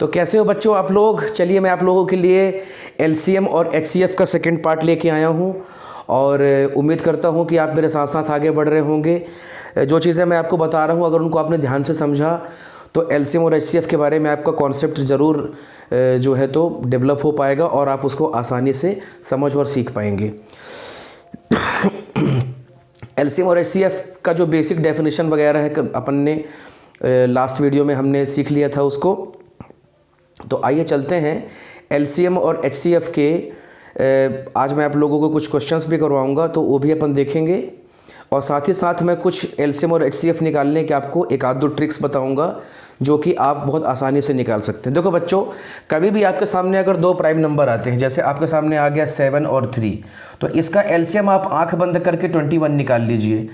तो कैसे हो बच्चों आप लोग। चलिए मैं आप लोगों के लिए एलसीएम और एचसीएफ का सेकंड पार्ट लेके आया हूँ और उम्मीद करता हूँ कि आप मेरे साथ साथ आगे बढ़ रहे होंगे। जो चीज़ें मैं आपको बता रहा हूँ अगर उनको आपने ध्यान से समझा तो एलसीएम और एचसीएफ के बारे में आपका कॉन्सेप्ट ज़रूर जो है तो डेवलप हो पाएगा और आप उसको आसानी से समझ और सीख पाएंगे। एलसीएम और एचसीएफ का जो बेसिक डेफिनेशन वगैरह है अपन ने लास्ट वीडियो में हमने सीख लिया था उसको। तो आइए चलते हैं एलसीएम और एचसीएफ के। आज मैं आप लोगों को कुछ क्वेश्चंस भी करवाऊंगा तो वो भी अपन देखेंगे और साथ ही साथ मैं कुछ एलसीएम और एचसीएफ निकालने के आपको एक आध दो ट्रिक्स बताऊंगा जो कि आप बहुत आसानी से निकाल सकते हैं। देखो बच्चों, कभी भी आपके सामने अगर दो प्राइम नंबर आते हैं, जैसे आपके सामने आ गया 7 और 3, तो इसका एलसीएम आप आंख बंद करके 21 निकाल लीजिए।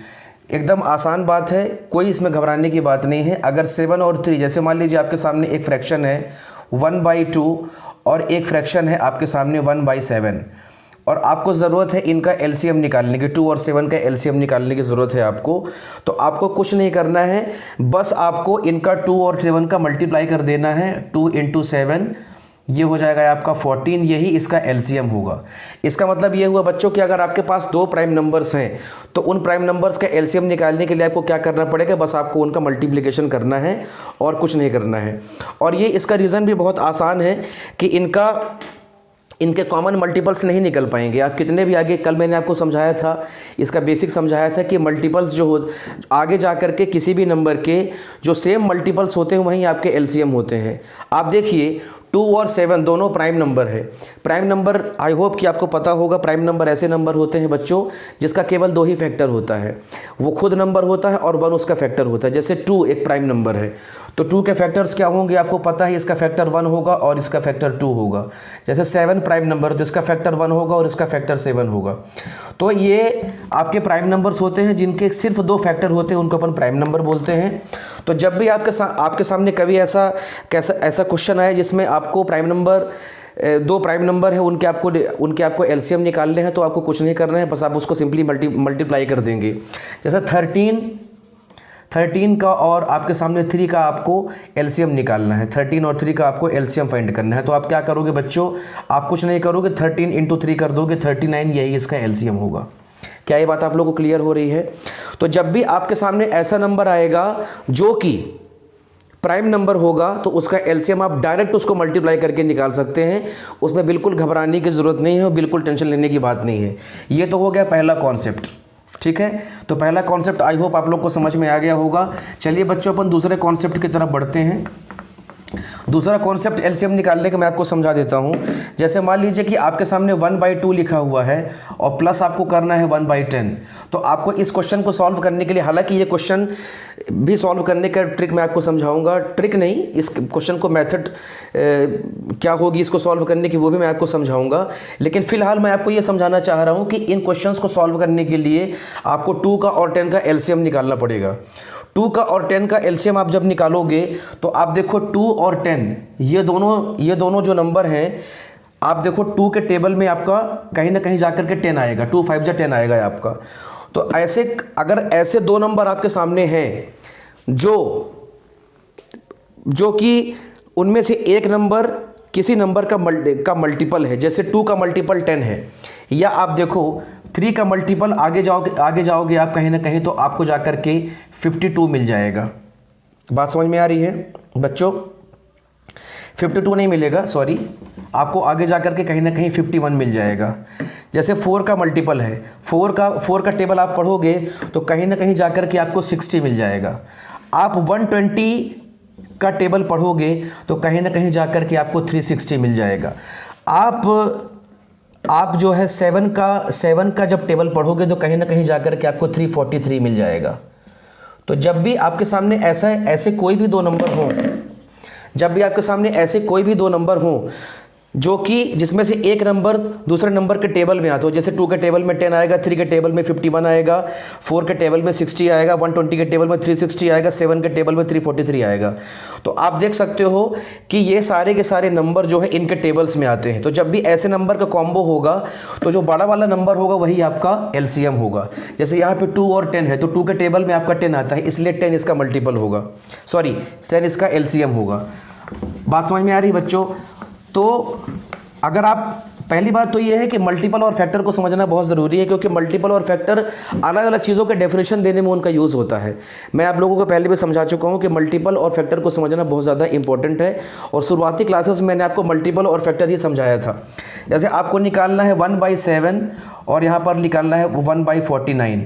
एकदम आसान बात है, कोई इसमें घबराने की बात नहीं है। अगर 7 और 3, जैसे मान लीजिए आपके सामने एक फ्रैक्शन है 1/2 और एक फ्रैक्शन है आपके सामने 1/7 और आपको ज़रूरत है इनका एलसीएम निकालने की, 2 और 7 का एलसीएम निकालने की ज़रूरत है आपको। तो आपको कुछ नहीं करना है, बस आपको इनका 2 और 7 का मल्टीप्लाई कर देना है। 2 × 7 ये हो जाएगा आपका 14, यही इसका एलसीएम होगा। इसका मतलब ये हुआ बच्चों कि अगर आपके पास दो प्राइम नंबर्स हैं तो उन प्राइम नंबर्स का एलसीएम निकालने के लिए आपको क्या करना पड़ेगा, बस आपको उनका मल्टीप्लिकेशन करना है और कुछ नहीं करना है। और ये इसका रीज़न भी बहुत आसान है कि इनके कॉमन मल्टीपल्स नहीं निकल पाएंगे। आप कितने भी आगे, कल मैंने आपको समझाया था, इसका बेसिक समझाया था कि मल्टीपल्स जो हो आगे जा कर के किसी भी नंबर के जो सेम मल्टीपल्स होते हैं वहीं आपके एलसीएम होते हैं। आप देखिए 2 और 7 दोनों प्राइम नंबर है। प्राइम नंबर आई होप कि आपको पता होगा, प्राइम नंबर ऐसे नंबर होते हैं बच्चों जिसका केवल 2 ही फैक्टर होता है, वो खुद नंबर होता है और 1 उसका फैक्टर होता है। जैसे 2 एक प्राइम नंबर है तो 2 के फैक्टर्स क्या होंगे आपको पता है, इसका फैक्टर 1 होगा और इसका फैक्टर 2 होगा। जैसे 7 प्राइम नंबर तो इसका फैक्टर 1 होगा और इसका फैक्टर 7 होगा। तो ये आपके प्राइम नंबर्स होते हैं जिनके सिर्फ 2 फैक्टर होते हैं, उनको अपन प्राइम नंबर बोलते हैं। तो जब भी आपके सामने कभी ऐसा क्वेश्चन आए जिसमें आपको प्राइम नंबर 2 प्राइम नंबर है उनके आपको एलसीएम निकालने हैं, तो आपको कुछ नहीं करना है, बस आप उसको सिंपली मल्टीप्लाई कर देंगे। जैसे 13 का और आपके सामने 3 का आपको एलसीएम निकालना है। 13 और 3 का आपको एलसीएम फाइंड करना है। तो आप क्या करोगे बच्चों, आप कुछ नहीं करोगे, 13 × 3 कर दोगे, 39, यही इसका एलसीएम होगा। क्या ये बात आप लोगों को क्लियर हो रही है? तो जब भी आपके सामने ऐसा नंबर आएगा जो कि प्राइम नंबर होगा तो उसका एलसीएम आप डायरेक्ट उसको मल्टीप्लाई करके निकाल सकते हैं। उसमें बिल्कुल घबराने की ज़रूरत नहीं है और बिल्कुल टेंशन लेने की बात नहीं है। ये तो हो गया पहला कॉन्सेप्ट, ठीक है। तो पहला कॉन्सेप्ट आई होप आप लोग को समझ में आ गया होगा। चलिए बच्चों अपन दूसरे कॉन्सेप्ट की तरफ बढ़ते हैं। दूसरा कॉन्सेप्ट एलसीएम निकालने का मैं आपको समझा देता हूं। जैसे मान लीजिए कि आपके सामने 1/2 लिखा हुआ है और प्लस आपको करना है 1/10। तो आपको इस क्वेश्चन को सॉल्व करने के लिए, हालांकि ये क्वेश्चन भी सॉल्व करने का ट्रिक मैं आपको समझाऊंगा, ट्रिक नहीं, इस क्वेश्चन को मेथड क्या होगी इसको सॉल्व करने की वो भी मैं आपको समझाऊंगा। लेकिन फिलहाल मैं आपको ये समझाना चाह रहा हूँ कि इन क्वेश्चंस को सॉल्व करने के लिए आपको 2 का और 10 का एलसीएम निकालना पड़ेगा। 2 का और 10 का एलसीएम आप जब निकालोगे तो आप देखो 2 और 10 ये दोनों जो नंबर हैं, आप देखो 2 के टेबल में आपका कहीं ना कहीं जाकर के 10 आएगा, 2 5 जा 10 आएगा आपका। तो ऐसे अगर ऐसे 2 नंबर आपके सामने हैं जो कि उनमें से एक नंबर किसी नंबर का मल्टीपल है, जैसे 2 का मल्टीपल 10 है, या आप देखो 3 का मल्टीपल आगे जाओगे आप कहीं ना कहीं तो आपको जाकर के 52 मिल जाएगा। बात समझ में आ रही है बच्चों? 52 नहीं मिलेगा, सॉरी, आपको आगे जाकर के कहीं ना कहीं 51 मिल जाएगा। जैसे 4 का मल्टीपल है, 4 का टेबल आप पढ़ोगे तो कहीं ना कहीं जाकर के आपको 60 मिल जाएगा। आप 120 का टेबल पढ़ोगे तो कहीं ना कहीं जाकर के आपको 360 मिल जाएगा। आप जो है 7 का जब टेबल पढ़ोगे तो कहीं ना कहीं जाकर के आपको 343 मिल जाएगा। तो जब भी आपके सामने ऐसे कोई भी दो नंबर हों जो कि जिसमें से एक नंबर दूसरे नंबर के टेबल में आता हो, जैसे 2 के टेबल में 10 आएगा, 3 के टेबल में 51 आएगा, 4 के टेबल में 60 आएगा, 120 के टेबल में 360 आएगा, 7 के टेबल में 343 आएगा। तो आप देख सकते हो कि ये सारे के सारे नंबर जो है इनके टेबल्स में आते हैं। तो जब भी ऐसे नंबर का कॉम्बो होगा तो जो बड़ा वाला नंबर होगा वही आपका एलसीएम होगा। जैसे यहाँ पे 2 और 10 है तो 2 के टेबल में आपका 10 आता है, इसलिए 10 इसका मल्टीपल होगा, सॉरी 10 इसका एलसीएम होगा। बात समझ में आ रही है बच्चों? तो अगर आप, पहली बात तो ये है कि मल्टीपल और फैक्टर को समझना बहुत ज़रूरी है, क्योंकि मल्टीपल और फैक्टर अलग अलग चीज़ों के डेफिनेशन देने में उनका यूज़ होता है। मैं आप लोगों को पहले भी समझा चुका हूँ कि मल्टीपल और फैक्टर को समझना बहुत ज़्यादा इंपॉर्टेंट है, और शुरुआती क्लासेस में मैंने आपको मल्टीपल और फैक्टर ही समझाया था। जैसे आपको निकालना है 1/7 और यहाँ पर निकालना है 1/49,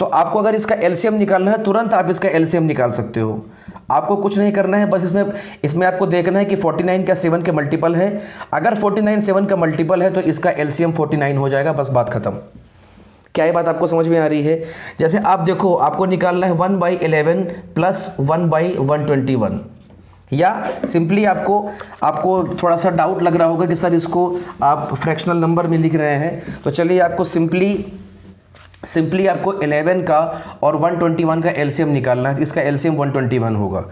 तो आपको अगर इसका एलसीएम निकालना है तुरंत आप इसका एलसीएम निकाल सकते हो। आपको कुछ नहीं करना है, बस इसमें आपको देखना है कि 49 का 7 के मल्टीपल है। अगर 49 7 का मल्टीपल है तो इसका एलसीएम 49 हो जाएगा, बस बात खत्म। क्या ये बात आपको समझ में आ रही है? जैसे आप देखो, आपको निकालना है 1/11 प्लस 1/121, या सिंपली आपको थोड़ा सा डाउट लग रहा होगा कि सर इसको आप फ्रैक्शनल नंबर में लिख रहे हैं, तो चलिए आपको सिंपली आपको 11 का और 121 का एलसीएम निकालना है, तो इसका एलसीएम 121 होगा।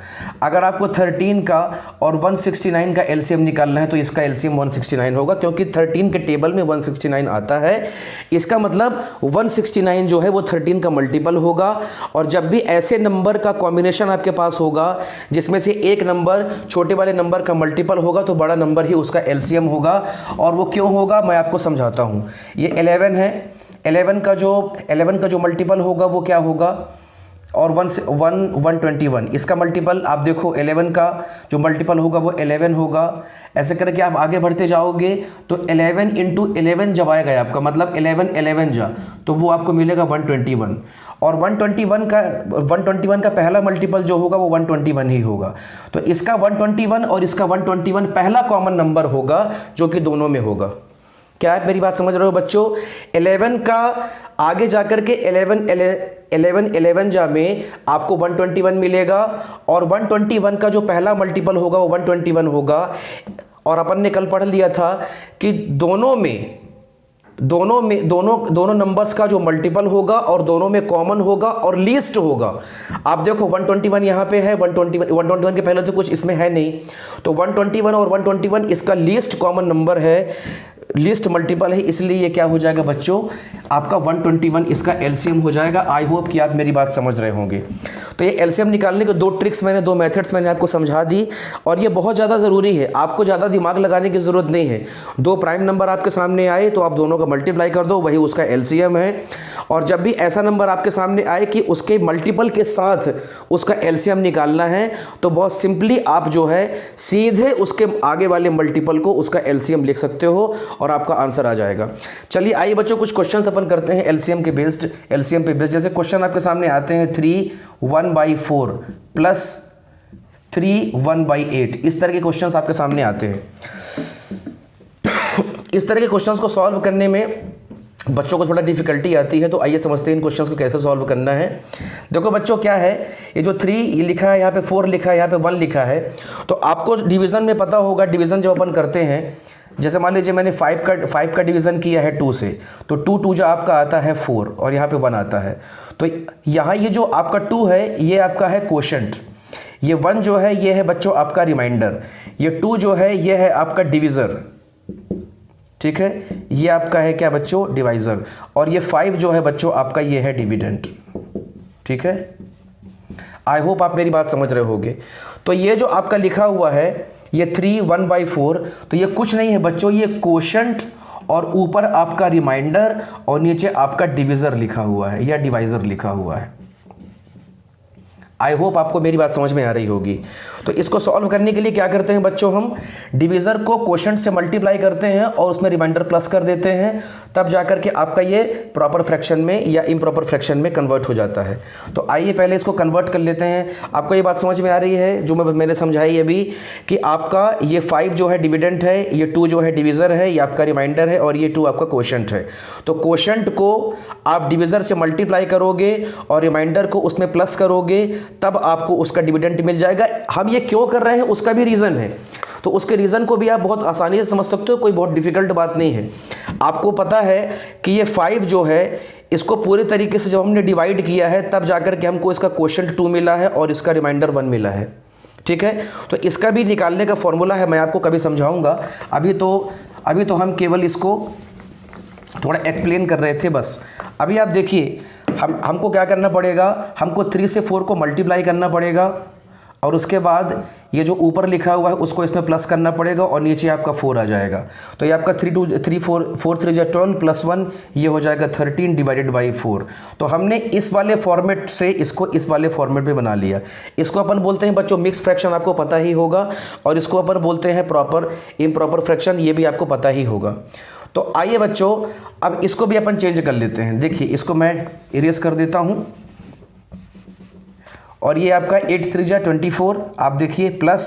अगर आपको 13 का और 169 का एलसीएम निकालना है तो इसका एलसीएम 169 होगा, क्योंकि 13 के टेबल में 169 आता है। इसका मतलब 169 जो है वो 13 का मल्टीपल होगा। और जब भी ऐसे नंबर का कॉम्बिनेशन आपके पास होगा जिसमें से एक नंबर छोटे वाले नंबर का मल्टीपल होगा, तो बड़ा नंबर ही उसका एलसीएम होगा। और वो क्यों होगा मैं आपको समझाता हूँ। ये 11 है, 11 का जो मल्टीपल होगा वो क्या होगा, और 121 इसका मल्टीपल आप देखो, 11 का जो मल्टीपल होगा वो 11 होगा। ऐसे करके आप आगे बढ़ते जाओगे तो 11 इंटू 11 जब आएगा आपका, मतलब 11 जा, तो वो आपको मिलेगा 121। और 121 का पहला मल्टीपल जो होगा वो 121 ही होगा। तो इसका 121 और इसका 121 पहला कॉमन नंबर होगा जो कि दोनों में होगा। क्या आप मेरी बात समझ रहे हो बच्चों? 11 का आगे जाकर के 11 जा में आपको 121 मिलेगा, और 121 का जो पहला मल्टीपल होगा वो 121 होगा। और अपन ने कल पढ़ लिया था कि दोनों नंबर्स का जो मल्टीपल होगा और दोनों में कॉमन होगा और लीस्ट होगा। आप देखो 121 यहाँ पे है, 121 के पहले तो कुछ इसमें है नहीं, तो 121 और 121 इसका लीस्ट कॉमन नंबर है, लीस्ट मल्टीपल है, इसलिए ये क्या हो जाएगा बच्चों, आपका 121 इसका एलसीएम हो जाएगा। आई होप कि आप मेरी बात समझ रहे होंगे। तो ये एलसीएम निकालने के दो मेथड्स मैंने आपको समझा दी, और ये बहुत ज़्यादा ज़रूरी है, आपको ज़्यादा दिमाग लगाने की ज़रूरत नहीं है। दो प्राइम नंबर आपके सामने आए तो आप दोनों का मल्टीप्लाई कर दो, वही उसका एलसीएम है। और जब भी ऐसा नंबर आपके सामने आए कि उसके मल्टीपल के साथ उसका एलसीएम निकालना है, तो बहुत सिंपली आप जो है सीधे उसके आगे वाले मल्टीपल को उसका एलसीएम लिख सकते हो और आपका आंसर आ जाएगा। चलिए आइए बच्चों, कुछ क्वेश्चंस अपन करते हैं एलसीएम पे बेस्ड। जैसे क्वेश्चन आपके सामने आते हैं 3 1/4 प्लस 3 1/8, इस तरह के क्वेश्चंस आपके सामने आते हैं। इस तरह के क्वेश्चंस को सॉल्व करने में बच्चों को थोड़ा डिफिकल्टी आती है, तो आइए समझते हैं इन क्वेश्चंस को कैसे सॉल्व करना है। देखो बच्चों क्या है, ये जो 3 लिखा है, यहाँ पे 4 लिखा है, यहाँ पे 1 लिखा है, तो आपको डिवीज़न में पता होगा, डिवीज़न जब अपन करते हैं, जैसे मान लीजिए मैंने 5 का डिवीज़न किया है 2 से, तो 2 जो आपका आता है 4 और यहाँ पे 1 आता है, तो यहाँ ये जो आपका 2 है ये आपका है क्वोशंट, ये 1 जो है ये है बच्चों आपका रिमाइंडर, ये 2 जो है ये है आपका डिवीज़र, ठीक है, ये आपका है क्या बच्चों, डिवाइज़र, और ये 5 जो है बच्चों आपका ये है डिविडेंड, ठीक है। आई होप आप मेरी बात समझ रहे होगे। तो ये जो आपका लिखा हुआ है ये 3 1/4, तो ये कुछ नहीं है बच्चों, ये क्वोशंट और ऊपर आपका रिमाइंडर और नीचे आपका डिविज़र लिखा हुआ है या डिवाइज़र लिखा हुआ है। आई होप आपको मेरी बात समझ में आ रही होगी। तो इसको सॉल्व करने के लिए क्या करते हैं बच्चों, हम डिवीज़र को क्वोशंट से मल्टीप्लाई करते हैं और उसमें रिमाइंडर प्लस कर देते हैं, तब जाकर के आपका ये प्रॉपर फ्रैक्शन में या इम्प्रॉपर फ्रैक्शन में कन्वर्ट हो जाता है। तो आइए पहले इसको कन्वर्ट कर लेते हैं। आपको ये बात समझ में आ रही है जो मैंने समझाई अभी, कि आपका ये 5 जो है डिविडेंड है, ये 2 जो है डिवीज़र है, ये आपका रिमाइंडर है, और ये 2 आपका क्वोशंट है। तो क्वोशंट को आप डिवीज़र से मल्टीप्लाई करोगे और रिमाइंडर को उसमें प्लस करोगे, तब आपको उसका डिविडेंड मिल जाएगा। हम ये क्यों कर रहे हैं उसका भी रीज़न है, तो उसके रीज़न को भी आप बहुत आसानी से समझ सकते हो, कोई बहुत डिफ़िकल्ट बात नहीं है। आपको पता है कि ये 5 जो है इसको पूरे तरीके से जब हमने डिवाइड किया है तब जाकर के हमको इसका क्वोशंट 2 मिला है और इसका रिमाइंडर 1 मिला है, ठीक है। तो इसका भी निकालने का फॉर्मूला है, मैं आपको कभी समझाऊंगा, अभी तो हम केवल इसको थोड़ा एक्सप्लेन कर रहे थे बस। अभी आप देखिए हमको क्या करना पड़ेगा, हमको 3 से 4 को मल्टीप्लाई करना पड़ेगा, और उसके बाद ये जो ऊपर लिखा हुआ है उसको इसमें प्लस करना पड़ेगा और नीचे आपका 4 आ जाएगा। तो ये आपका 4 3 12 प्लस 1 ये हो जाएगा 13 डिवाइडेड बाई 4। तो हमने इस वाले फॉर्मेट से इसको इस वाले फॉर्मेट में बना लिया। इसको अपन बोलते हैं बच्चों मिक्स फ्रैक्शन, आपको पता ही होगा, और इसको अपन बोलते हैं प्रॉपर इम्प्रॉपर फ्रैक्शन, ये भी आपको पता ही होगा। तो आइए बच्चों अब इसको भी अपन चेंज कर लेते हैं। देखिए इसको मैं इरेज कर देता हूँ और ये आपका 8 3 जा 24। आप देखिए प्लस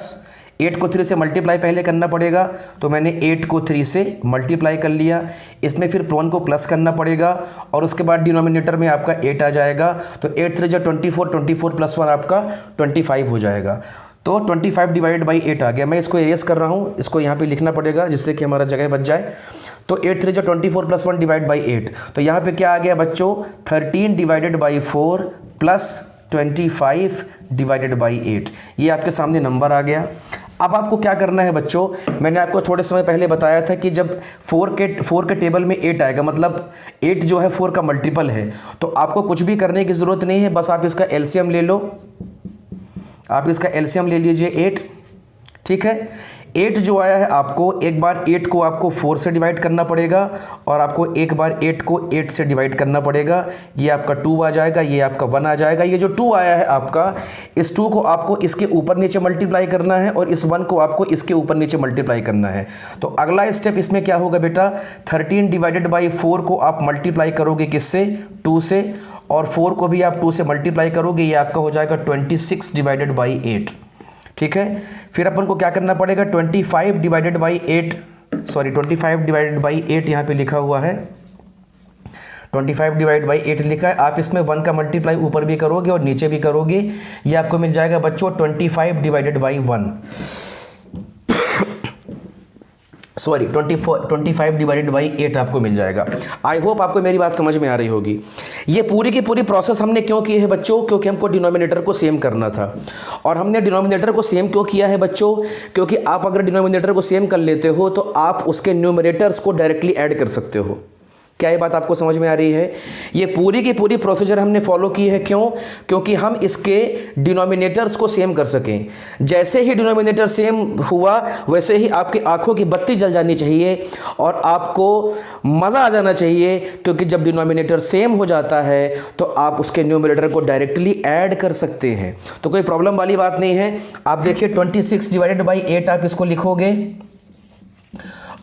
8 को 3 से मल्टीप्लाई पहले करना पड़ेगा, तो मैंने 8 को 3 से मल्टीप्लाई कर लिया। इसमें फिर 1 को प्लस करना पड़ेगा और उसके बाद डिनोमिनेटर में आपका 8 आ जाएगा। तो 8 3 जा 24, 24 प्लस 1 आपका 25 हो जाएगा। तो 25 डिवाइडेड बाई 8 आ गया। मैं इसको एरेज कर रहा हूँ, इसको यहाँ पे लिखना पड़ेगा जिससे कि हमारा जगह बच जाए। तो 8 3 जा 24 प्लस 1 डिवाइड बाई 8, तो यहाँ पे क्या आ गया बच्चों 13 divided by 4 plus 25 divided by 8, ये आपके सामने नंबर आ गया। अब आपको क्या करना है बच्चों, मैंने आपको थोड़े समय पहले बताया था कि जब 4 के टेबल में 8 आएगा, मतलब 8 जो है 4 का मल्टीपल है, तो आपको कुछ भी करने की ज़रूरत नहीं है, बस आप इसका एलसीएम ले लो। आप इसका एलसीएम ले लीजिए 8, ठीक है। 8 जो आया है आपको, एक बार 8 को आपको 4 से डिवाइड करना पड़ेगा और आपको एक बार 8 को 8 से डिवाइड करना पड़ेगा। ये आपका 2 आ जाएगा, ये आपका 1 आ जाएगा। ये जो 2 आया है आपका, इस 2 को आपको इसके ऊपर नीचे मल्टीप्लाई करना है और इस 1 को आपको इसके ऊपर नीचे मल्टीप्लाई करना है। तो अगला स्टेप इसमें क्या होगा बेटा, 13 डिवाइडेड बाई 4 को आप मल्टीप्लाई करोगे किससे, 2 से, और 4 को भी आप 2 से मल्टीप्लाई करोगे, ये आपका हो जाएगा 26 डिवाइडेड बाई 8, ठीक है। फिर अपन को क्या करना पड़ेगा, 25 डिवाइडेड बाई 8 यहाँ पे लिखा हुआ है, 25 डिवाइड बाई 8 लिखा है। आप इसमें 1 का मल्टीप्लाई ऊपर भी करोगे और नीचे भी करोगे, ये आपको मिल जाएगा बच्चों 25 डिवाइडेड बाई 1, 25 डिवाइडेड बाई 8 आपको मिल जाएगा। आई होप आपको मेरी बात समझ में आ रही होगी। ये पूरी की पूरी प्रोसेस हमने क्यों की है बच्चों, क्योंकि हमको डिनोमिनेटर को सेम करना था। और हमने डिनोमिनेटर को सेम क्यों किया है बच्चों, क्योंकि आप अगर डिनोमिनेटर को सेम कर लेते हो तो आप उसके न्यूमरेटर्स को डायरेक्टली ऐड कर सकते हो। क्या ये बात आपको समझ में आ रही है? ये पूरी की पूरी प्रोसीजर हमने फॉलो की है, क्यों? क्योंकि हम इसके डिनोमिनेटर्स को सेम कर सकें। जैसे ही डिनोमिनेटर सेम हुआ वैसे ही आपकी आंखों की बत्ती जल जानी चाहिए और आपको मज़ा आ जाना चाहिए, क्योंकि जब डिनोमिनेटर सेम हो जाता है तो आप उसके न्यूमरेटर को डायरेक्टली ऐड कर सकते हैं। तो कोई प्रॉब्लम वाली बात नहीं है। आप देखिए 26 डिवाइडेड बाई 8 आप इसको लिखोगे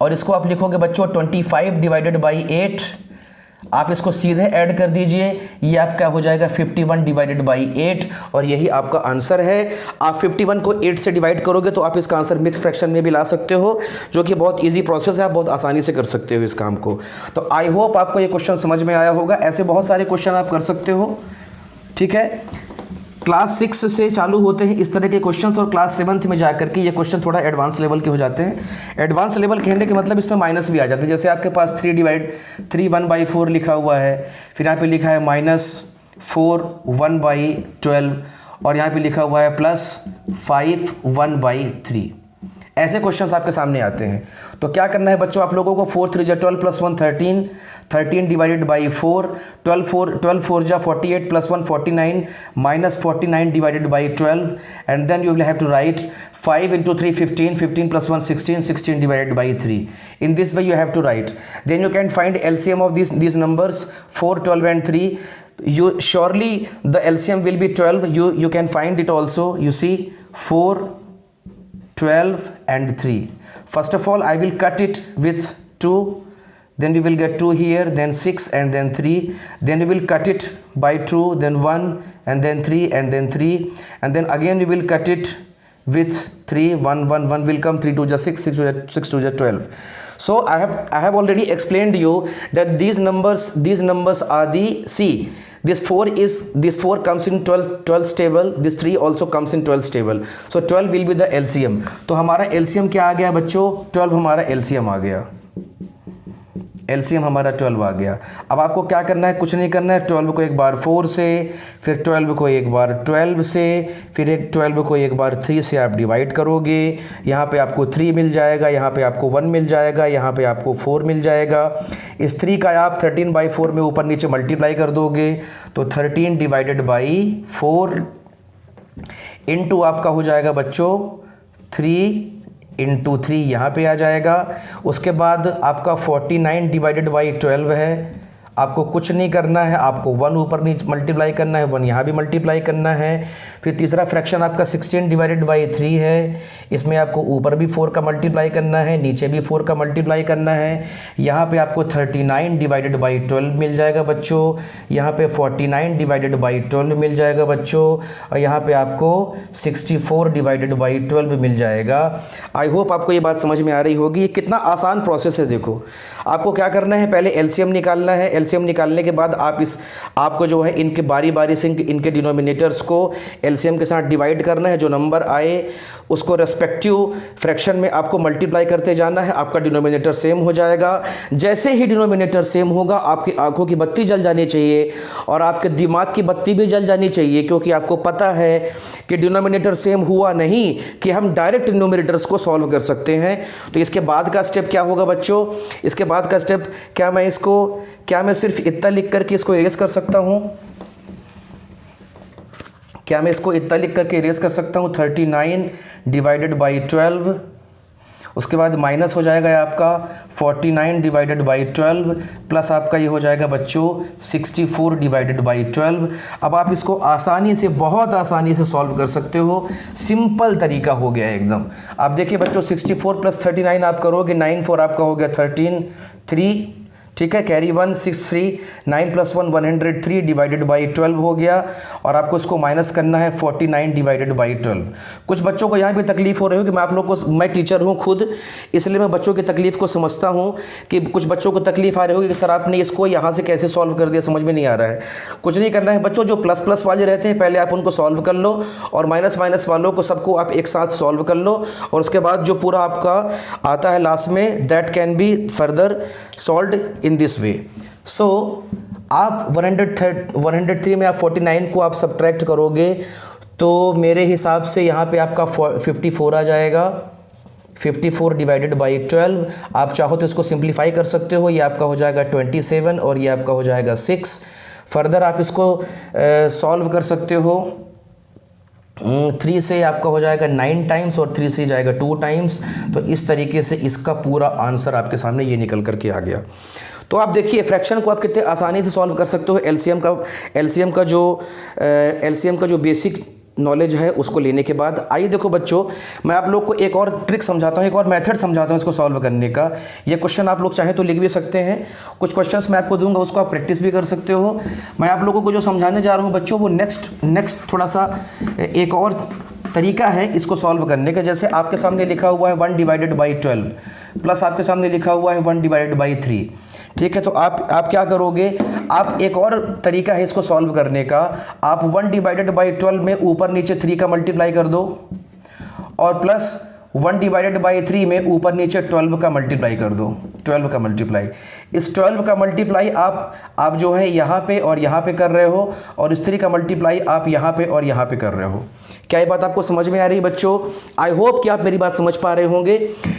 और इसको आप लिखोगे बच्चों 25 डिवाइडेड बाई 8, आप इसको सीधे ऐड कर दीजिए, ये आपका हो जाएगा 51 डिवाइडेड बाई 8 और यही आपका आंसर है। आप 51 को 8 से डिवाइड करोगे तो आप इसका आंसर मिक्स फ्रैक्शन में भी ला सकते हो, जो कि बहुत इजी प्रोसेस है, आप बहुत आसानी से कर सकते हो इस काम को। तो आई होप आपको ये क्वेश्चन समझ में आया होगा। ऐसे बहुत सारे क्वेश्चन आप कर सकते हो, ठीक है। क्लास 6 से चालू होते हैं इस तरह के क्वेश्चंस और क्लास 7th में जाकर के ये क्वेश्चन थोड़ा एडवांस लेवल के हो जाते हैं। एडवांस लेवल कहने के मतलब इसमें माइनस भी आ जाते हैं। जैसे आपके पास 3 1/4 लिखा हुआ है, फिर यहाँ पे लिखा है -4 1/12 और यहाँ पे लिखा हुआ है +5 1/3। ऐसे क्वेश्चंस आपके सामने आते हैं। तो क्या करना है बच्चों आप लोगों को, 4 3 जा 12 + 1 13, 13 डिवाइडेड बाई 4, 12 4 जा 48 + 1 49, -49 divided by 12, and then you will have to write 5 × 3 15, 15 + 1 16, 16 divided by 3. In this way you have to write. Then you can find LCM of these numbers 4, 12 and 3. You surely the LCM will be 12. You can find it also. You see 4, 12 and 3. First of all I will cut it with 2, then you will get 2 here, then 6 and then 3, then you will cut it by 2, then 1 and then 3 and then 3, and then again you will cut it with 3, 1 1 1 will come, 3 2 ja 6, 6 2 ja 12. So I have already explained you that these numbers are the, see, this 4 comes in 12 table, this 3 also comes in 12 table, so 12 will be the LCM. तो हमारा LCM क्या आ गया बच्चों, 12 हमारा LCM आ गया, LCM हमारा 12 आ गया। अब आपको क्या करना है, कुछ नहीं करना है। 12 को एक बार 4 से, फिर 12 को एक बार 12 से, फिर 12 को एक बार 3 से आप डिवाइड करोगे। यहाँ पे आपको 3 मिल जाएगा, यहाँ पे आपको 1 मिल जाएगा, यहाँ पे आपको 4 मिल जाएगा। इस 3 का आप 13/4 में ऊपर नीचे मल्टीप्लाई कर दोगे, तो 13 डिवाइडेड बाई 4 इनटू आपका हो जाएगा बच्चों 3 × 3 यहाँ पे आ जाएगा। उसके बाद आपका 49 डिवाइडेड बाई 12 है। आपको कुछ नहीं करना है, आपको 1 ऊपर नीचे मल्टीप्लाई करना है, 1 यहाँ भी मल्टीप्लाई करना है। फिर तीसरा फ्रैक्शन आपका 16 डिवाइडेड बाई 3 है। इसमें आपको ऊपर भी 4 का मल्टीप्लाई करना है, नीचे भी 4 का मल्टीप्लाई करना है। यहाँ पे आपको 39 डिवाइडेड बाई 12 मिल जाएगा बच्चों। यहाँ पे 49 डिवाइडेड बाई 12 मिल जाएगा बच्चों। और यहाँ पे आपको 64 डिवाइडेड बाई 12 मिल जाएगा। आई होप आपको ये बात समझ में आ रही होगी। ये कितना आसान प्रोसेस है। देखो आपको क्या करना है, पहले एलसीएम निकालना है। एलसीएम निकालने के बाद आपको जो है इनके बारी बारी से इनके डिनोमिनेटर्स को एलसीएम के साथ डिवाइड करना है। जो नंबर आए उसको रेस्पेक्टिव फ्रैक्शन में आपको मल्टीप्लाई करते जाना है। आपका डिनोमिनेटर सेम हो जाएगा। जैसे ही डिनोमिनेटर सेम होगा आपकी आंखों की बत्ती जल जानी चाहिए और आपके दिमाग की बत्ती भी जल जानी चाहिए, क्योंकि आपको पता है कि डिनोमिनेटर सेम हुआ नहीं कि हम डायरेक्ट डिनोमिनेटर्स को सॉल्व कर सकते हैं। तो इसके बाद का स्टेप क्या होगा बच्चों? इसके बाद का स्टेप क्या मैं सिर्फ इतना लिख करके इसको इरेज कर सकता हूँ? क्या मैं इसको इतना लिख करके इरेज कर सकता हूँ? 39 डिवाइडेड बाई 12, उसके बाद माइनस हो जाएगा आपका 49 डिवाइडेड बाई 12 प्लस आपका ये हो जाएगा बच्चों 64 डिवाइडेड बाई 12। अब आप इसको आसानी से, बहुत आसानी से सॉल्व कर सकते हो। सिंपल तरीका हो गया एकदम। आप देखिए बच्चों 64 प्लस 39 आप करोगे, 9 4 आपका हो गया 13 3, ठीक है, कैरी 1 6 3, 9 + 1 103 डिवाइडेड बाई 12 हो गया। और आपको इसको माइनस करना है 49 डिवाइडेड बाई 12। कुछ बच्चों को यहाँ भी तकलीफ हो रही हो कि मैं टीचर हूँ खुद, इसलिए मैं बच्चों की तकलीफ को समझता हूँ कि कुछ बच्चों को तकलीफ आ रही होगी कि सर आपने इसको यहाँ से कैसे सॉल्व कर दिया, समझ में नहीं आ रहा है। कुछ नहीं करना है बच्चों, जो प्लस प्लस वाले रहते हैं पहले आप उनको सॉल्व कर लो और माइनस माइनस वालों को सबको आप एक साथ सॉल्व कर लो। और उसके बाद जो पूरा आपका आता है लास्ट में, that can be further solved in this way. So आप 103 में आप 49 को आप सब्ट्रैक्ट करोगे तो मेरे हिसाब से यहाँ पे आपका 54 आ जाएगा। 54 डिवाइडेड बाई 12। आप चाहो तो इसको सिंप्लीफाई कर सकते हो, ये आपका हो जाएगा 27 और ये आपका हो जाएगा 6। फर्दर आप इसको सॉल्व कर सकते हो। 3 से आपका हो जाएगा 9 टाइम्स और 3 से जाएगा 2 टाइम्स। तो इस तरीके से इसका पूरा आंसर आपके सामने ये निकल करके आ गया। तो आप देखिए फ्रैक्शन को आप कितने आसानी से सॉल्व कर सकते हो। एलसीएम का जो बेसिक नॉलेज है उसको लेने के बाद, आइए देखो बच्चों मैं आप लोग को एक और ट्रिक समझाता हूँ, एक और मेथड समझाता हूँ इसको सॉल्व करने का। ये क्वेश्चन आप लोग चाहें तो लिख भी सकते हैं, कुछ क्वेश्चंस मैं आपको दूंगा उसको आप प्रैक्टिस भी कर सकते हो। मैं आप लोगों को जो समझाने जा रहा हूँ बच्चों वो नेक्स्ट थोड़ा सा एक और तरीका है इसको सॉल्व करने का। जैसे आपके सामने लिखा हुआ है 1 डिवाइडेड बाई 12 प्लस आपके सामने लिखा हुआ है 1 डिवाइडेड बाई 3, ठीक है। तो आप क्या करोगे, आप एक और तरीका है इसको सॉल्व करने का। आप 1 डिवाइडेड बाई 12 में ऊपर नीचे 3 का मल्टीप्लाई कर दो और प्लस 1 डिवाइडेड बाई 3 में ऊपर नीचे 12 का मल्टीप्लाई कर दो। 12 का मल्टीप्लाई, इस 12 का मल्टीप्लाई आप जो है यहाँ पे और यहाँ पे कर रहे हो और इस 3 का मल्टीप्लाई आप यहाँ पे और यहाँ पे कर रहे हो। क्या ये बात आपको समझ में आ रही है बच्चों? आई होप कि आप मेरी बात समझ पा रहे होंगे।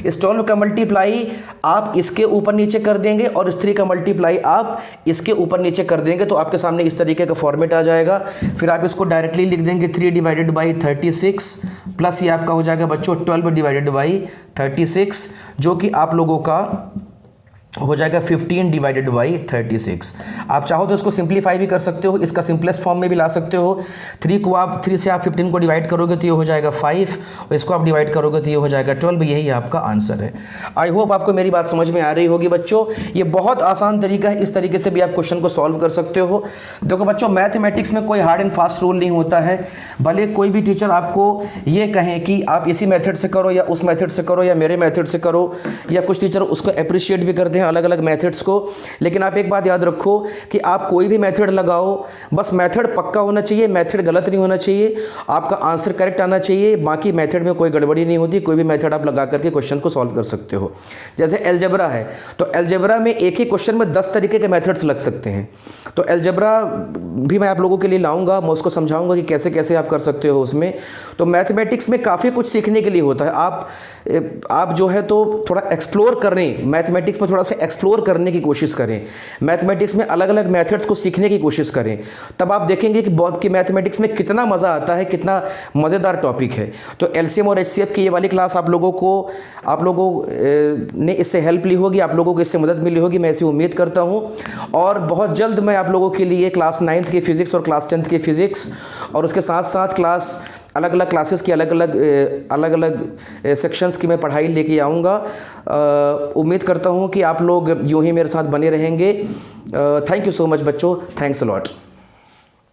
इस 12 का मल्टीप्लाई आप इसके ऊपर नीचे कर देंगे और इस 3 का मल्टीप्लाई आप इसके ऊपर नीचे कर देंगे, तो आपके सामने इस तरीके का फॉर्मेट आ जाएगा। फिर आप इसको डायरेक्टली लिख देंगे 3 डिवाइडेड बाई 36 प्लस ये आपका हो जाएगा बच्चों 12 डिवाइडेड बाई 36, जो कि आप लोगों का हो जाएगा 15 डिवाइडेड बाई 36। आप चाहो तो इसको सिंप्लीफाई भी कर सकते हो, इसका सिंपलेस्ट फॉर्म में भी ला सकते हो। 3 से आप 15 को डिवाइड करोगे तो ये हो जाएगा 5 और इसको आप डिवाइड करोगे तो ये हो जाएगा 12। यही आपका आंसर है। आई होप आपको मेरी बात समझ में आ रही होगी बच्चों। ये बहुत आसान तरीका है, इस तरीके से भी आप क्वेश्चन को सॉल्व कर सकते हो। देखो बच्चों मैथमेटिक्स में कोई हार्ड एंड फास्ट रूल नहीं होता है। भले कोई भी टीचर आपको ये कहें कि आप इसी मेथड से करो या उस मेथड से करो या मेरे मेथड से करो, या कुछ टीचर उसको अप्रिशिएट भी करते हैं अलग अलग मेथड्स को, लेकिन आप एक बात याद रखो कि आप कोई भी मेथड लगाओ, बस मेथड पक्का होना चाहिए, मेथड गलत नहीं होना चाहिए, आपका आंसर करेक्ट आना चाहिए। बाकी मेथड में कोई गड़बड़ी नहीं होती, कोई भी मेथड आप लगा करके क्वेश्चन को सॉल्व कर सकते हो। जैसे एलजेब्रा है तो एलजेब्रा में एक ही क्वेश्चन में 10 तरीके के मेथड्स लग सकते हैं। तो एलजेब्रा भी मैं आप लोगों के लिए लाऊंगा, मैं उसको समझाऊंगा कि कैसे कैसे आप कर सकते हो उसमें। तो मैथमेटिक्स में काफ़ी कुछ सीखने के लिए होता है। आप जो है तो थोड़ा एक्सप्लोर करें, मैथमेटिक्स में थोड़ा सा एक्सप्लोर करने की कोशिश करें, मैथमेटिक्स में अलग अलग मेथड्स को सीखने की कोशिश करें, तब आप देखेंगे कि मैथमेटिक्स में कितना मज़ा आता है, कितना मज़ेदार टॉपिक है। तो एलसीएम और एचसीएफ की ये वाली क्लास आप लोगों ने इससे हेल्प ली होगी, आप लोगों को इससे मदद मिली होगी, मैं ऐसी उम्मीद करता हूँ। और बहुत जल्द मैं आप लोगों के लिए क्लास 9th की फ़िज़िक्स और क्लास 10th की फ़िज़िक्स और उसके साथ साथ अलग अलग क्लासेस की अलग अलग सेक्शंस की मैं पढ़ाई लेके आऊँगा। उम्मीद करता हूँ कि आप लोग यूँ ही मेरे साथ बने रहेंगे। थैंक यू सो मच बच्चों, थैंक्स अ लॉट।